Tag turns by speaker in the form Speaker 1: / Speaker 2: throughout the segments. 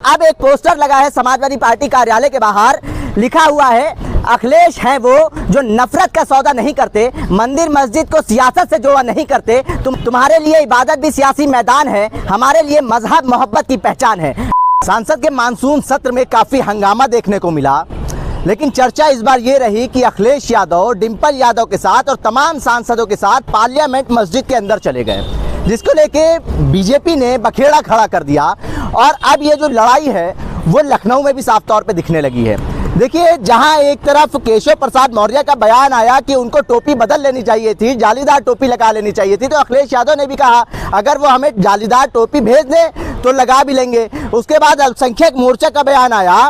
Speaker 1: अब एक पोस्टर लगा है समाजवादी पार्टी कार्यालय के बाहर, लिखा हुआ है अखिलेश हैं वो जो नफरत का सौदा नहीं करते, मंदिर मस्जिद को सियासत से जोड़ा नहीं करते। तुम्हारे लिए इबादत भी सियासी मैदान है, हमारे लिए मजहब मोहब्बत की पहचान है। संसद के मानसून सत्र में काफी हंगामा देखने को मिला, लेकिन चर्चा इस बार ये रही कि अखिलेश यादव डिंपल यादव के साथ और तमाम सांसदों के साथ पार्लियामेंट मस्जिद के अंदर चले गए, जिसको लेके बीजेपी ने बखेड़ा खड़ा कर दिया। और अब ये जो लड़ाई है वो लखनऊ में भी साफ तौर पे दिखने लगी है। देखिए, जहां एक तरफ केशव प्रसाद मौर्य का बयान आया कि उनको टोपी बदल लेनी चाहिए थी, जालीदार टोपी लगा लेनी चाहिए थी, तो अखिलेश यादव ने भी कहा अगर वो हमें जालीदार टोपी भेज दें तो लगा भी लेंगे। उसके बाद अल्पसंख्यक मोर्चा का बयान आया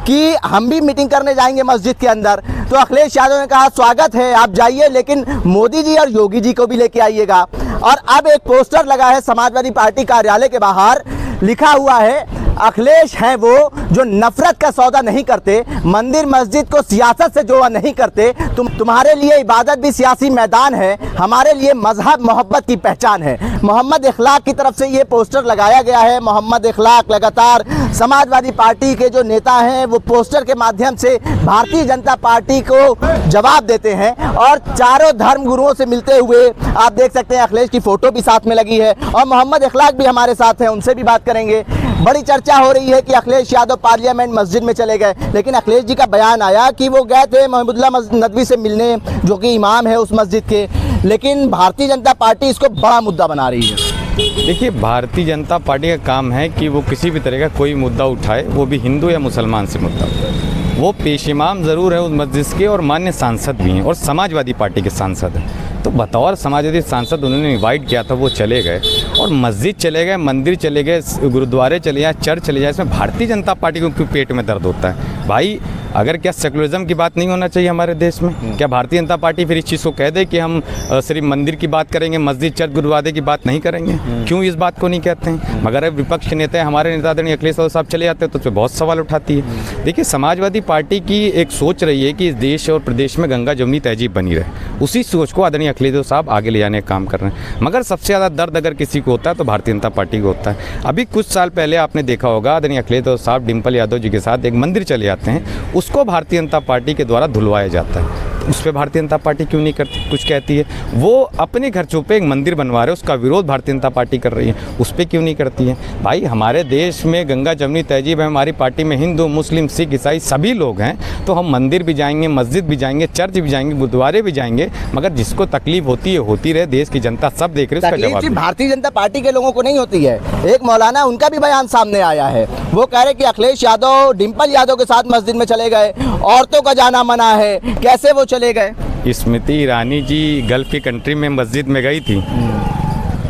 Speaker 1: कि हम भी मीटिंग करने जाएंगे मस्जिद के अंदर, तो अखिलेश यादव ने कहा स्वागत है, आप जाइए, लेकिन मोदी जी और योगी जी को भी लेके आइएगा। और अब एक पोस्टर लगा है समाजवादी पार्टी कार्यालय के बाहर, लिखा हुआ है अखिलेश हैं वो जो नफरत का सौदा नहीं करते, मंदिर मस्जिद को सियासत से जोड़ा नहीं करते। तुम्हारे लिए इबादत भी सियासी मैदान है, हमारे लिए मजहब मोहब्बत की पहचान है। मोहम्मद इखलाक की तरफ से ये पोस्टर लगाया गया है। मोहम्मद इखलाक लगातार समाजवादी पार्टी के जो नेता हैं वो पोस्टर के माध्यम से भारतीय जनता पार्टी को जवाब देते हैं और चारों धर्म गुरुओं से मिलते हुए आप देख सकते हैं। अखिलेश की फोटो भी साथ में लगी है और मोहम्मद इखलाक भी हमारे साथ हैं, उनसे भी बात करेंगे। बड़ी चर्चा हो रही है कि अखिलेश यादव पार्लियामेंट मस्जिद में चले गए, लेकिन अखिलेश जी का बयान आया कि वो गए थे महमूदुल्लाह नदवी से मिलने, जो कि इमाम है उस मस्जिद के, लेकिन भारतीय जनता पार्टी इसको बड़ा मुद्दा बना रही है।
Speaker 2: देखिए, भारतीय जनता पार्टी का काम है कि वो किसी भी तरह का कोई मुद्दा उठाए, वो भी हिंदू या मुसलमान से मुद्दा उठाए। वो पेश इमाम ज़रूर है उस मस्जिद के और मान्य सांसद भी हैं और समाजवादी पार्टी के सांसद हैं, तो बतौर समाजवादी सांसद उन्होंने इनवाइट किया था, वो चले गए और मस्जिद चले गए, मंदिर चले गए, गुरुद्वारे चले जाए, चर्च चले जाए। इसमें भारतीय जनता पार्टी को क्यों पेट में दर्द होता है भाई? अगर क्या सेकुलरिज्म की बात नहीं होना चाहिए हमारे देश में? क्या भारतीय जनता पार्टी फिर इस चीज़ को कह दे कि हम सिर्फ मंदिर की बात करेंगे, मस्जिद चर्च गुरुद्वारे की बात नहीं करेंगे? क्यों इस बात को नहीं कहते हैं? मगर अब विपक्ष के नेता हमारे नेता आदरणीय अखिलेश यादव साहब चले जाते हैं तो उस पर बहुत सवाल उठाती है। देखिए, समाजवादी पार्टी की एक सोच रही है कि इस देश और प्रदेश में गंगा जमुनी तहजीब बनी रहे, उसी सोच को आदरणीय अखिलेश यादव साहब आगे ले जाने का काम कर रहे हैं। मगर सबसे ज़्यादा दर्द अगर किसी को होता है तो भारतीय जनता पार्टी को होता है। अभी कुछ साल पहले आपने देखा होगा आदरणीय अखिलेश यादव साहब डिंपल यादव जी के साथ एक मंदिर चले जाते हैं, उसको भारतीय जनता पार्टी के द्वारा धुलवाया जाता है। उस पर भारतीय जनता पार्टी क्यों नहीं करती, कुछ कहती है? वो अपने खर्चों पे एक मंदिर बनवा रहे हैं, उसका विरोध भारतीय जनता पार्टी कर रही है, उस पर क्यों नहीं करती है? भाई, हमारे देश में गंगा जमुनी तहजीब है, हमारी पार्टी में हिंदू मुस्लिम सिख ईसाई सभी लोग हैं, तो हम मंदिर भी जाएंगे, मस्जिद भी जाएंगे, चर्च भी जाएंगे, गुरुद्वारे भी जाएंगे। मगर जिसको तकलीफ होती है होती रहे, देश की जनता सब देख रहे, उसका जवाब
Speaker 1: भारतीय जनता पार्टी के लोगों को नहीं होती है। एक मौलाना, उनका भी बयान सामने आया है, वो कह रहे कि अखिलेश यादव डिंपल यादव के साथ मस्जिद में चले गए, औरतों का जाना मना है, कैसे वो चले गए?
Speaker 2: स्मृति ईरानी जी गल्फ की कंट्री में मस्जिद में गई थी,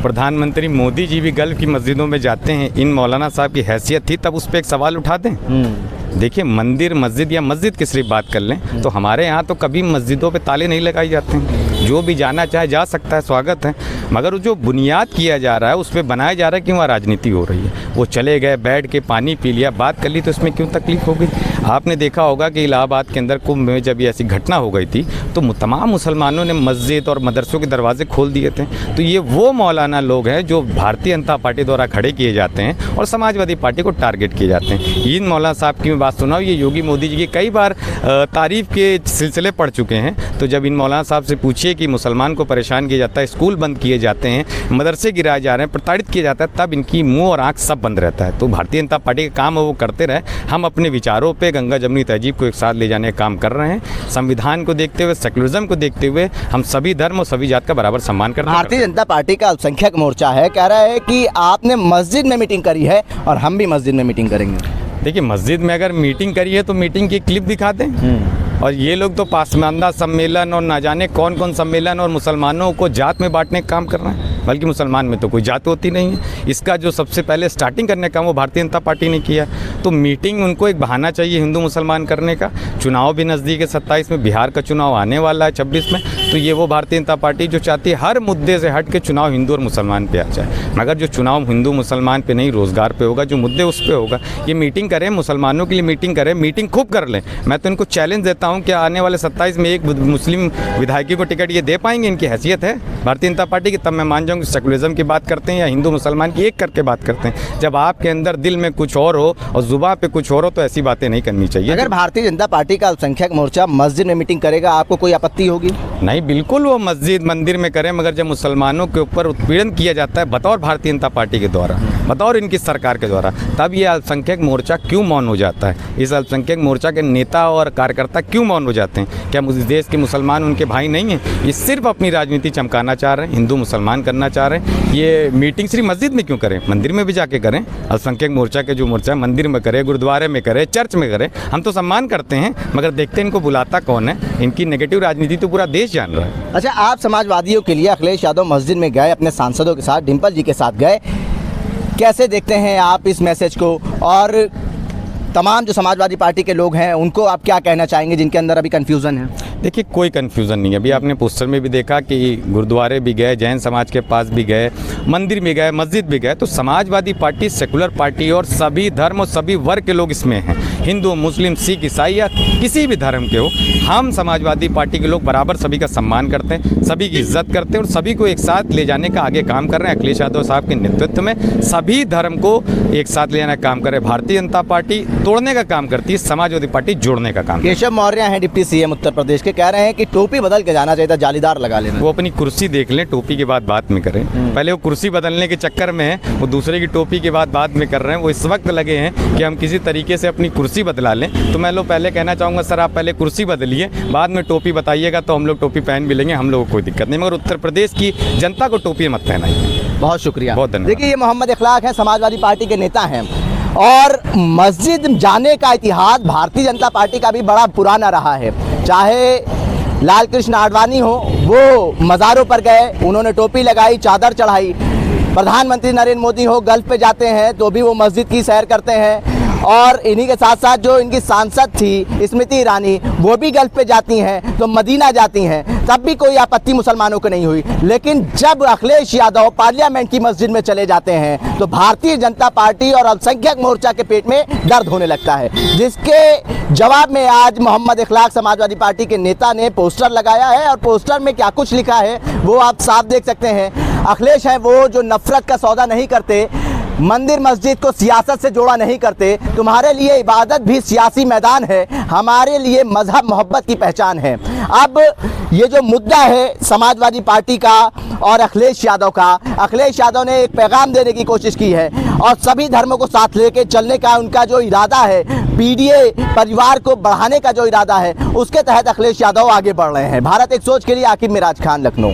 Speaker 2: प्रधानमंत्री मोदी जी भी गल्फ की मस्जिदों में जाते हैं, इन मौलाना साहब की हैसियत थी तब उस पर एक सवाल उठा दें? देखिए, मंदिर मस्जिद या मस्जिद की सिर्फ बात कर लें तो हमारे यहाँ तो कभी मस्जिदों पे ताले नहीं लगाए जाते हैं, जो भी जाना चाहे जा सकता है, स्वागत है। मगर जो बुनियाद किया जा रहा है उस पर बनाया जा रहा है कि वहाँ राजनीति हो रही है। वो चले गए, बैठ के पानी पी लिया, बात कर ली, तो इसमें क्यों तकलीफ हो गई? आपने देखा होगा कि इलाहाबाद के अंदर कुंभ में जब ये ऐसी घटना हो गई थी तो तमाम मुसलमानों ने मस्जिद और मदरसों के दरवाजे खोल दिए थे। तो ये वो मौलाना लोग हैं जो भारतीय जनता पार्टी द्वारा खड़े किए जाते हैं और समाजवादी पार्टी को टारगेट किए जाते हैं। इन मौलाना साहब की मैं बात सुनाऊँ, ये योगी मोदी जी की कई बार तारीफ़ के सिलसिले पढ़ चुके हैं। तो जब इन मौलाना साहब से पूछिए कि मुसलमान को परेशान किया जाता है, स्कूल बंद किए जाते हैं, मदरसे गिराए जा रहे हैं, प्रताड़ित किया जाता है, तब इनकी मुंह और आंख सब बंद रहता है। तो भारतीय जनता पार्टी का काम है वो करते रहे। हम अपने विचारों पे गंगा जमुनी तहजीब को एक साथ ले जाने का काम कर रहे हैं। संविधान को देखते हुए, सेकुलरिज्म को देखते हुए हम सभी धर्म और सभी जात का बराबर सम्मान करते हैं।
Speaker 1: भारतीय जनता पार्टी का अल्पसंख्यक मोर्चा है, कह रहा है कि आपने मस्जिद में मीटिंग करी है और हम भी मस्जिद में मीटिंग करेंगे।
Speaker 2: देखिए, मस्जिद में अगर मीटिंग करी है तो मीटिंग की क्लिप दिखा दें। और ये लोग तो पासमानदा सम्मेलन और ना जाने कौन कौन सम्मेलन और मुसलमानों को जात में बांटने का काम कर रहे हैं, बल्कि मुसलमान में तो कोई जात होती नहीं है। इसका जो सबसे पहले स्टार्टिंग करने का वो भारतीय जनता पार्टी ने किया। तो तो मीटिंग उनको एक बहाना चाहिए हिंदू मुसलमान करने का। चुनाव भी नज़दीक है 27 में, बिहार का चुनाव आने वाला है 26 में, तो ये वो भारतीय जनता पार्टी जो चाहती है हर मुद्दे से हट के चुनाव हिंदू और मुसलमान पे आ जाए। मगर जो चुनाव हिंदू मुसलमान पे नहीं, रोज़गार पे होगा, जो मुद्दे उस पे होगा। ये मीटिंग करें, मुसलमानों के लिए मीटिंग करें, मीटिंग खूब कर लें। मैं तो इनको चैलेंज देता हूँ कि आने वाले 27 में एक मुस्लिम विधायकी को टिकट ये दे पाएंगे, इनकी हैसियत है भारतीय जनता पार्टी की, तब मैं मान जाऊँगी सेकुलरिज्म की बात करते हैं या हिंदू मुसलमान की एक करके बात करते हैं। जब आपके अंदर दिल में कुछ और हो और जुबान पे कुछ और हो तो ऐसी बातें नहीं करनी चाहिए।
Speaker 1: अगर भारतीय जनता पार्टी का अल्पसंख्यक मोर्चा मस्जिद में मीटिंग करेगा, आपको कोई आपत्ति होगी?
Speaker 2: नहीं, बिल्कुल वो मस्जिद मंदिर में करें, मगर जब मुसलमानों के ऊपर उत्पीड़न किया जाता है बतौर भारतीय जनता पार्टी के द्वारा, बतौर इनकी सरकार के द्वारा, तब ये अल्पसंख्यक मोर्चा क्यों मौन हो जाता है? इस अल्पसंख्यक मोर्चा के नेता और कार्यकर्ता क्यों मौन हो जाते हैं? क्या इस देश के मुसलमान उनके भाई नहीं हैं? ये सिर्फ अपनी राजनीति चमकाना चाह रहे हैं, हिंदू मुसलमान करना चाह रहे हैं। ये मीटिंग सिर्फ मस्जिद में क्यों करें? मंदिर में भी जाके करें। अल्पसंख्यक मोर्चा के जो मोर्चा है मंदिर में करे, गुरुद्वारे में करे, चर्च में करे, हम तो सम्मान करते हैं, मगर देखते हैं इनको बुलाता कौन है। इनकी नेगेटिव राजनीति तो पूरा देश जान रहा है।
Speaker 1: अच्छा, आप समाजवादियों के लिए अखिलेश यादव मस्जिद में गए, अपने सांसदों के साथ, डिम्पल जी के साथ गए, कैसे देखते हैं आप इस मैसेज को? और तमाम जो समाजवादी पार्टी के लोग हैं उनको आप क्या कहना चाहेंगे जिनके अंदर अभी कन्फ्यूज़न है?
Speaker 2: देखिए, कोई कन्फ्यूज़न नहीं है। अभी आपने पोस्टर में भी देखा कि गुरुद्वारे भी गए, जैन समाज के पास भी गए, मंदिर भी गए, मस्जिद भी गए। तो समाजवादी पार्टी सेकुलर पार्टी और सभी धर्म और सभी वर्ग के लोग इसमें हैं, हिंदू, मुस्लिम, सिख, ईसाई या किसी भी धर्म के हो। हम समाजवादी पार्टी के लोग बराबर सभी का सम्मान करते हैं, सभी की इज्जत करते हैं और सभी को एक साथ ले जाने का आगे काम कर रहे हैं। अखिलेश यादव साहब के नेतृत्व में सभी धर्म को एक साथ ले जाने का काम कर रहे हैं। भारतीय जनता पार्टी तोड़ने का काम करती है, समाजवादी पार्टी जोड़ने का काम।
Speaker 1: केशव मौर्य हैं डिप्टी सीएम उत्तर प्रदेश के, कह रहे हैं कि टोपी बदल के जाना चाहिए था, जालीदार लगा लेना।
Speaker 2: वो अपनी कुर्सी देख लें, टोपी के बाद में करें। पहले वो कुर्सी बदलने के चक्कर में है, वो दूसरे की टोपी के बाद में कर रहे हैं। वो इस वक्त लगे हैं कि हम किसी तरीके से अपनी कुर्सी बदला लें। तो मैं पहले कहना चाहूँगा, सर आप पहले कुर्सी बदलिए, बाद में टोपी बताइएगा तो हम लोग टोपी पहन भी लेंगे, हम लोगों को कोई दिक्कत नहीं। मगर उत्तर प्रदेश की जनता को टोपी मत पहनाइए।
Speaker 1: बहुत शुक्रिया,
Speaker 2: बहुत धन्यवाद।
Speaker 1: देखिए, ये मोहम्मद इखलाक हैं, समाजवादी पार्टी के नेता हैं और मस्जिद जाने का इतिहास भारतीय जनता पार्टी का भी बड़ा पुराना रहा है। चाहे लाल कृष्ण आडवाणी हो, वो मज़ारों पर गए, उन्होंने टोपी लगाई, चादर चढ़ाई। प्रधानमंत्री नरेंद्र मोदी हो, गल्फ पे जाते हैं तो भी वो मस्जिद की सैर करते हैं। और इन्हीं के साथ साथ जो इनकी सांसद थी स्मृति ईरानी, वो भी गल्फ पे जाती हैं, तो मदीना जाती हैं, तब भी कोई आपत्ति मुसलमानों को नहीं हुई। लेकिन जब अखिलेश यादव पार्लियामेंट की मस्जिद में चले जाते हैं तो भारतीय जनता पार्टी और अल्पसंख्यक मोर्चा के पेट में दर्द होने लगता है, जिसके जवाब में आज मोहम्मद इखलाक समाजवादी पार्टी के नेता ने पोस्टर लगाया है। और पोस्टर में क्या कुछ लिखा है वो आप साफ देख सकते हैं। अखिलेश हैं वो जो नफरत का सौदा नहीं करते, मंदिर मस्जिद को सियासत से जोड़ा नहीं करते। तुम्हारे लिए इबादत भी सियासी मैदान है, हमारे लिए मजहब मोहब्बत की पहचान है। अब ये जो मुद्दा है समाजवादी पार्टी का और अखिलेश यादव का, अखिलेश यादव ने एक पैगाम देने की कोशिश की है और सभी धर्मों को साथ लेके चलने का उनका जो इरादा है, पीडीए परिवार को बढ़ाने का जो इरादा है, उसके तहत अखिलेश यादव आगे बढ़ रहे हैं। भारत एक सोच के लिए आकिब मिराज खान, लखनऊ।